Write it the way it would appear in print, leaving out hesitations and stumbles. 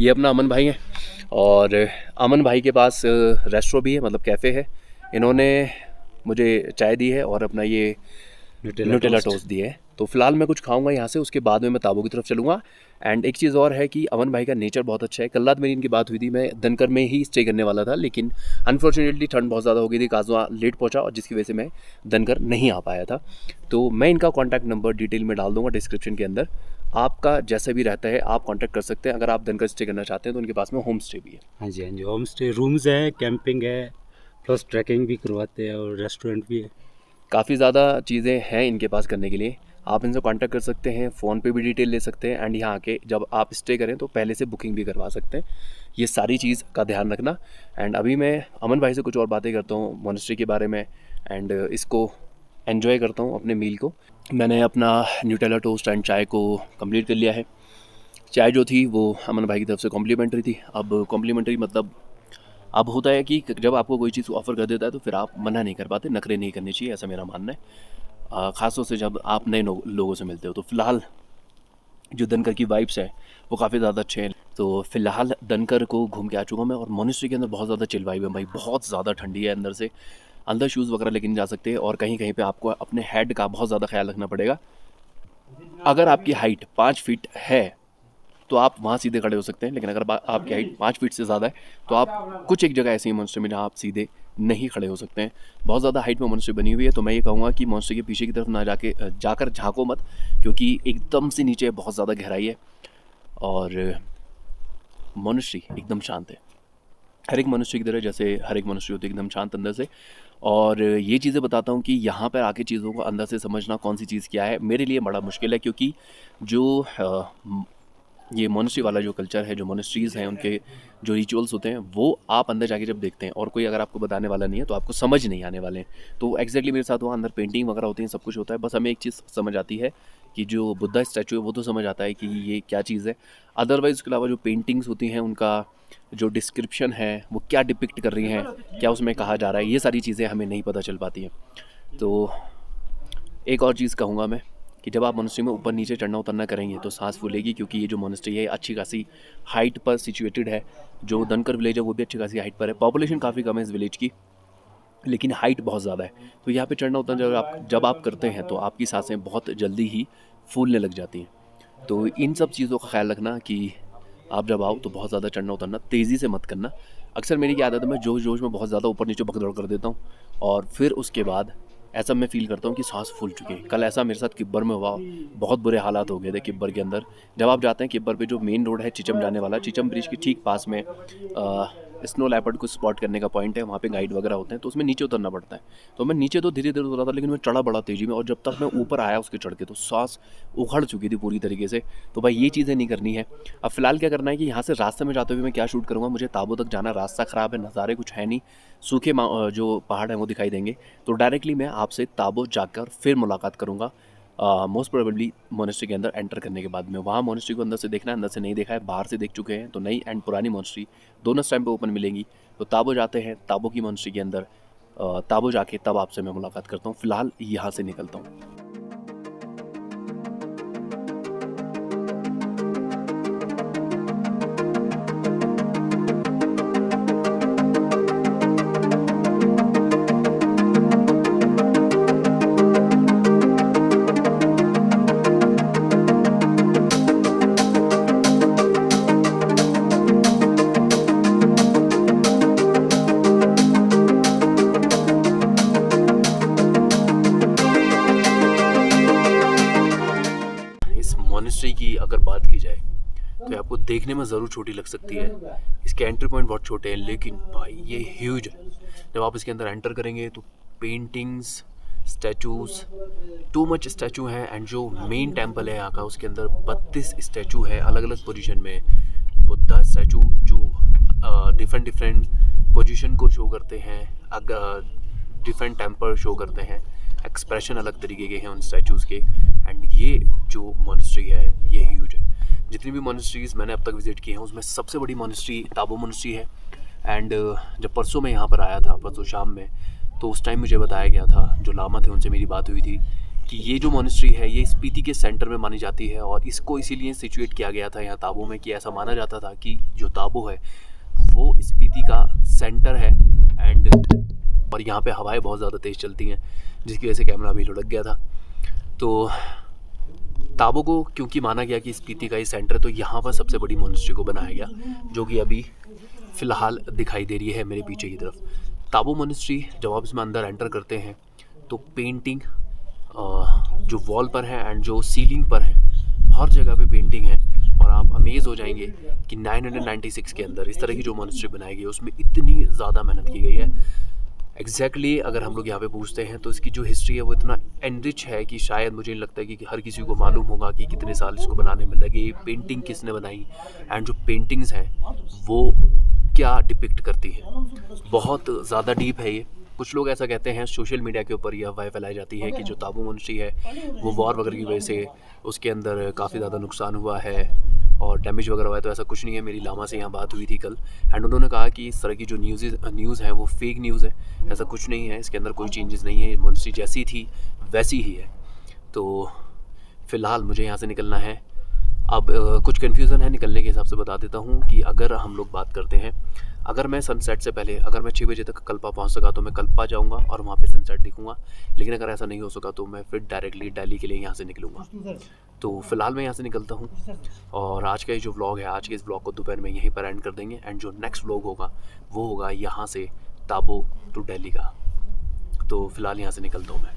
ये अपना अमन भाई हैं और अमन भाई के पास रेस्टोरेंट भी है, मतलब कैफ़े है। इन्होंने मुझे चाय दी है और अपना ये न्यूटेला टोस्ट दिए है। तो फिलहाल मैं कुछ खाऊंगा यहाँ से, उसके बाद में मैं ताबो की तरफ चलूँगा। एंड एक चीज़ और है कि अमन भाई का नेचर बहुत अच्छा है। कल रात मेरी इनकी बात हुई थी, मैं धनकर में ही स्टे करने वाला था, लेकिन अनफॉर्चुनेटली ठंड बहुत ज़्यादा हो गई थी, काजवा लेट पहुँचा और जिसकी वजह से मैं धनकर नहीं आ पाया था। तो मैं इनका कॉन्टैक्ट नंबर डिटेल में डाल दूँगा डिस्क्रिप्शन के अंदर। आपका जैसा भी रहता है आप कॉन्टैक्ट कर सकते हैं। अगर आप धनकर स्टे करना चाहते हैं तो उनके पास में होम स्टे भी है। हाँ जी, होम स्टे रूम्स है, कैंपिंग है, प्लस ट्रैकिंग भी करवाते हैं और रेस्टोरेंट भी है। काफ़ी ज़्यादा चीज़ें हैं इनके पास करने के लिए। आप इनसे कांटेक्ट कर सकते हैं, फ़ोन पे भी डिटेल ले सकते हैं। एंड यहाँ आके जब आप स्टे करें तो पहले से बुकिंग भी करवा सकते हैं। ये सारी चीज़ का ध्यान रखना। एंड अभी मैं अमन भाई से कुछ और बातें करता हूँ मोनेस्ट्री के बारे में एंड इसको एन्जॉय करता हूँ अपने मील को। मैंने अपना न्यूटेला टोस्ट एंड चाय को कंप्लीट कर लिया है। चाय जो थी वो अमन भाई की तरफ से कॉम्प्लीमेंट्री थी। अब कॉम्प्लीमेंट्री मतलब अब होता है कि जब आपको कोई चीज़ ऑफ़र कर देता है तो फिर आप मना नहीं कर पाते, नखरे नहीं करने चाहिए, ऐसा मेरा मानना है। ख़ासतौर से जब आप नए लोगों से मिलते हो। तो फ़िलहाल जो दनकर की वाइब्स है वो काफ़ी ज़्यादा अच्छे हैं। तो फ़िलहाल दनकर को घूम के आ चुका हूँ मैं और मोनेस्ट्री के अंदर बहुत ज़्यादा चिल वाइब है भाई, बहुत ज़्यादा ठंडी है अंदर से। अंदर शूज़ वगैरह लेके नहीं जा सकते और कहीं कहीं पे आपको अपने हेड का बहुत ज़्यादा ख्याल रखना पड़ेगा। अगर आपकी हाइट 5 फीट है तो आप वहाँ सीधे खड़े हो सकते हैं, लेकिन अगर आपकी हाइट 5 फीट से ज़्यादा है तो आप कुछ एक जगह ऐसी है मोनेस्ट्री में जहाँ आप सीधे नहीं खड़े हो सकते हैं। बहुत ज़्यादा हाइट में मोनेस्ट्री बनी हुई है। तो मैं ये कहूँगा कि मोनेस्ट्री के पीछे की तरफ ना जाकर झाँको मत, क्योंकि एकदम से नीचे बहुत ज़्यादा गहराई है और मोनेस्ट्री एकदम शांत है। हर एक मोनेस्ट्री की तरह जैसे हर एक मोनेस्ट्री होती है एकदम शांत अंदर से। और ये चीज़ें बताता हूँ कि यहाँ पर आके चीज़ों को अंदर से समझना कौन सी चीज़ क्या है मेरे लिए बड़ा मुश्किल है, क्योंकि जो ये मोनेस्ट्री वाला जो कल्चर है, जो मोनेस्ट्रीज़ हैं उनके जो रिचुअल्स होते हैं वो आप अंदर जाके जब देखते हैं और कोई अगर आपको बताने वाला नहीं है तो आपको समझ नहीं आने वाले हैं। तो एग्जैक्टली मेरे साथ वहाँ अंदर पेंटिंग वगैरह होती है, सब कुछ होता है। बस हमें एक चीज़ समझ आती है कि जो बुद्धा स्टैचू है वो तो समझ आता है कि ये क्या चीज़ है। अदरवाइज़ उसके अलावा जो पेंटिंग्स होती हैं उनका जो डिस्क्रिप्शन है वो क्या डिपिक्ट कर रही हैं, क्या उसमें कहा जा रहा है, ये सारी चीज़ें हमें नहीं पता चल पाती हैं। तो एक और चीज़ कहूँगा मैं कि जब आप मोनेस्ट्री में ऊपर नीचे चढ़ना उतरना करेंगे तो सांस फूलेगी, क्योंकि ये जो मोनेस्ट्री है अच्छी खासी हाइट पर सिचुएटेड है। जो दनकर विलेज है वो भी अच्छी खासी हाइट पर है। पॉपुलेशन काफ़ी कम है इस विलेज की, लेकिन हाइट बहुत ज़्यादा है। तो यहाँ पे चढ़ना उतरना जब आप करते हैं तो आपकी सांसें बहुत जल्दी ही फूलने लग जाती हैं। तो इन सब चीज़ों का ख्याल रखना कि आप जब आओ तो बहुत ज़्यादा चढ़ना उतरना तेज़ी से मत करना। अक्सर मेरी क्या आदत है, मैं जोश जोश में बहुत ज़्यादा ऊपर नीचे भगदड़ कर देता हूँ और फिर उसके बाद ऐसा मैं फ़ील करता हूँ कि सांस फूल चुकी है। कल ऐसा मेरे साथ किब्बर में हुआ, बहुत बुरे हालात हो गए थे किब्बर के अंदर। जब आप जाते हैं किब्बर पे जो मेन रोड है चिचम जाने वाला, चिचम ब्रिज के ठीक पास में स्नो लेपर्ड को स्पॉट करने का पॉइंट है, वहाँ पे गाइड वगैरह होते हैं, तो उसमें नीचे उतरना पड़ता है। तो मैं नीचे तो धीरे धीरे उतरा था, लेकिन मैं चढ़ा बड़ा तेज़ी में और जब तक मैं ऊपर आया उसके चढ़ के तो सांस उखड़ चुकी थी पूरी तरीके से। तो भाई ये चीज़ें नहीं करनी है। अब फ़िलहाल क्या करना है कि यहाँ से रास्ते में जाते हुए मैं क्या शूट करूँगा, मुझे ताबो तक जाना, रास्ता ख़राब है, नज़ारे कुछ है नहीं, सूखे जो पहाड़ हैं वो दिखाई देंगे। तो डायरेक्टली मैं आपसे ताबो जाकर फिर मुलाकात करूँगा मोस्ट प्रोबेबली मोनेस्ट्री के अंदर एंटर करने के बाद में। वहाँ मोनेस्ट्री को अंदर से देखना है, अंदर से नहीं देखा है, बाहर से देख चुके हैं। तो नई एंड पुरानी मोनेस्ट्री दोनों इस टाइम पे ओपन मिलेंगी। तो ताबो जाते हैं, ताबो की मोनेस्ट्री के अंदर ताबो जाके तब आपसे मैं मुलाकात करता हूँ। फ़िलहाल यहाँ से निकलता हूँ। मोनेस्ट्री की अगर बात की जाए तो आपको देखने में ज़रूर छोटी लग सकती है, इसके एंट्री पॉइंट बहुत छोटे हैं, लेकिन भाई ये ह्यूज है। जब आप इसके अंदर एंटर करेंगे तो paintings, statues, too much statue हैं। एंड जो मेन टेंपल है यहाँ का उसके अंदर 32 स्टैचू हैं अलग अलग पोजीशन में। बुद्धा स्टैचू जो डिफरेंट डिफरेंट पोजीशन को शो करते हैं, डिफरेंट टेम्पर शो करते हैं, एक्सप्रेशन अलग तरीके के हैं उन स्टैचूज़ के। एंड ये जो मोनेस्ट्री है ये ह्यूज है। जितनी भी मोनेस्ट्रीज़ मैंने अब तक विज़िट की हैं उसमें सबसे बड़ी मोनेस्ट्री ताबो मोनेस्ट्री है। एंड जब परसों मैं यहाँ पर आया था, परसों शाम में, तो उस टाइम मुझे बताया गया था, जो लामा थे उनसे मेरी बात हुई थी कि ये जो मोनेस्ट्री है ये स्पीति के सेंटर में मानी जाती है, और इसको इसीलिए सिचुएट किया गया था यहाँ ताबो में कि ऐसा माना जाता था कि जो ताबो है वो स्पीति का सेंटर है। एंड और यहाँ पे हवाएं बहुत ज़्यादा तेज़ चलती हैं, जिसकी वजह से कैमरा भी लुढ़क गया था। तो ताबो को क्योंकि माना गया कि स्पीति का ही सेंटर, तो यहाँ पर सबसे बड़ी मोनेस्ट्री को बनाया गया, जो कि अभी फ़िलहाल दिखाई दे रही है मेरे पीछे की तरफ। ताबो मोनेस्ट्री जब आप इसमें अंदर एंटर करते हैं तो पेंटिंग जो वॉल पर है एंड जो सीलिंग पर है, हर जगह पे पेंटिंग है, और आप अमेज़ हो जाएंगे कि 996 के अंदर इस तरह की जो मोनेस्ट्री बनाई गई है उसमें इतनी ज़्यादा मेहनत की गई है। एग्जैक्टली अगर हम लोग यहाँ पे पूछते हैं तो इसकी जो हिस्ट्री है वो इतना एनरिच है कि शायद मुझे लगता है कि हर किसी को मालूम होगा कि कितने साल इसको बनाने में लगे, पेंटिंग किसने बनाई, एंड जो पेंटिंग्स हैं वो क्या डिपिक्ट करती हैं। बहुत ज़्यादा डीप है ये। कुछ लोग ऐसा कहते हैं, सोशल मीडिया के ऊपर यह अफवाह फैलाई जाती है कि जो ताबो मोनेस्ट्री है वो वॉर वगैरह की वजह से उसके अंदर काफ़ी ज़्यादा नुकसान हुआ है और डैमेज वगैरह हुआ है। तो ऐसा कुछ नहीं है। मेरी लामा से यहाँ बात हुई थी कल, एंड उन्होंने कहा कि इस तरह की जो न्यूज़ है वो फेक न्यूज़ है, ऐसा कुछ नहीं है, इसके अंदर कोई चेंजेस नहीं है, मोनेस्ट्री जैसी थी वैसी ही है। तो फ़िलहाल मुझे यहाँ से निकलना है। अब कुछ कन्फ्यूज़न है, निकलने के हिसाब से बता देता हूँ कि अगर हम लोग बात करते हैं, अगर मैं सनसेट से पहले, अगर मैं 6 बजे तक कल्पा पहुँच सका तो मैं कल्पा जाऊँगा और वहाँ पे सनसेट देखूँगा, लेकिन अगर ऐसा नहीं हो सका तो मैं फिर डायरेक्टली दिल्ली के लिए यहाँ से निकलूँगा। तो फ़िलहाल मैं यहाँ से निकलता हूँ, और आज का ये जो व्लॉग है, आज के इस व्लॉग को दोपहर में यहीं पर एंड कर देंगे, एंड जो नेक्स्ट व्लॉग होगा वो होगा यहाँ से ताबो टू दिल्ली का। तो फ़िलहाल यहाँ से निकलता हूँ मैं।